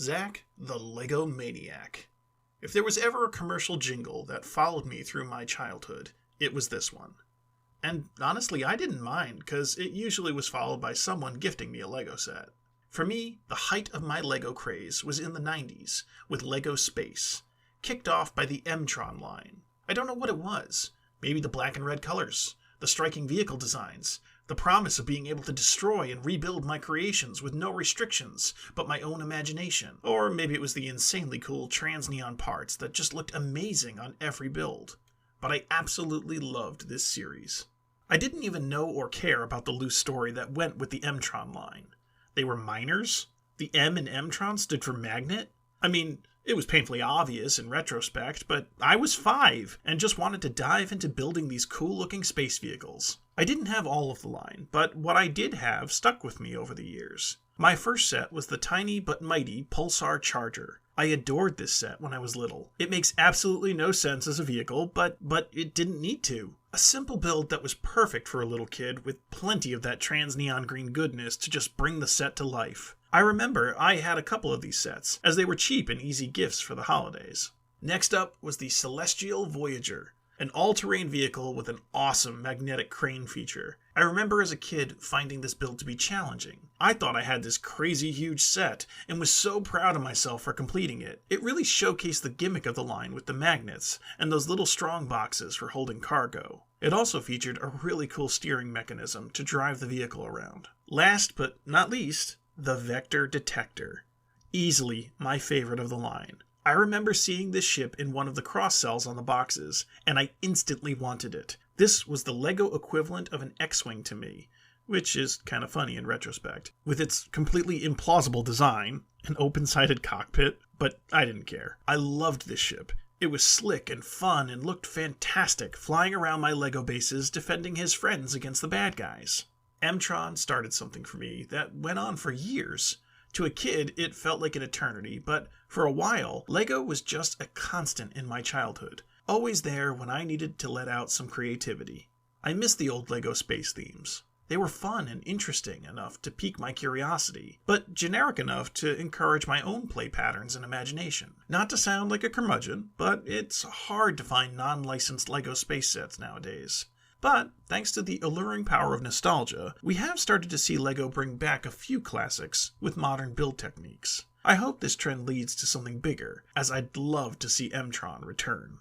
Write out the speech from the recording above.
Zach, the Lego Maniac. If there was ever a commercial jingle that followed me through my childhood, it was this one. And honestly, I didn't mind, because it usually was followed by someone gifting me a Lego set. For me, the height of my Lego craze was in the 90s, with Lego Space, kicked off by the M-Tron line. I don't know what it was. Maybe the black and red colors, the striking vehicle designs, the promise of being able to destroy and rebuild my creations with no restrictions but my own imagination. Or maybe it was the insanely cool trans-neon parts that just looked amazing on every build. But I absolutely loved this series. I didn't even know or care about the loose story that went with the M-Tron line. They were minors? The M in M-Tron stood for magnet? I mean, it was painfully obvious in retrospect, but I was 5 and just wanted to dive into building these cool-looking space vehicles. I didn't have all of the line, but what I did have stuck with me over the years. My first set was the tiny but mighty Pulsar Charger. I adored this set when I was little. It makes absolutely no sense as a vehicle, but it didn't need to. A simple build that was perfect for a little kid with plenty of that trans neon green goodness to just bring the set to life. I remember I had a couple of these sets, as they were cheap and easy gifts for the holidays. Next up was the Celestial Voyager, an all-terrain vehicle with an awesome magnetic crane feature. I remember as a kid finding this build to be challenging. I thought I had this crazy huge set and was so proud of myself for completing it. It really showcased the gimmick of the line with the magnets and those little strong boxes for holding cargo. It also featured a really cool steering mechanism to drive the vehicle around. Last but not least, the Vector Detector. Easily my favorite of the line. I remember seeing this ship in one of the cross cells on the boxes, and I instantly wanted it. This was the Lego equivalent of an X-Wing to me, which is kind of funny in retrospect, with its completely implausible design, an open-sided cockpit, but I didn't care. I loved this ship. It was slick and fun and looked fantastic, flying around my Lego bases defending his friends against the bad guys. M-Tron started something for me that went on for years. To a kid, it felt like an eternity, but for a while, Lego was just a constant in my childhood, always there when I needed to let out some creativity. I miss the old Lego space themes. They were fun and interesting enough to pique my curiosity, but generic enough to encourage my own play patterns and imagination. Not to sound like a curmudgeon, but it's hard to find non-licensed Lego space sets nowadays. But, thanks to the alluring power of nostalgia, we have started to see LEGO bring back a few classics with modern build techniques. I hope this trend leads to something bigger, as I'd love to see M-Tron return.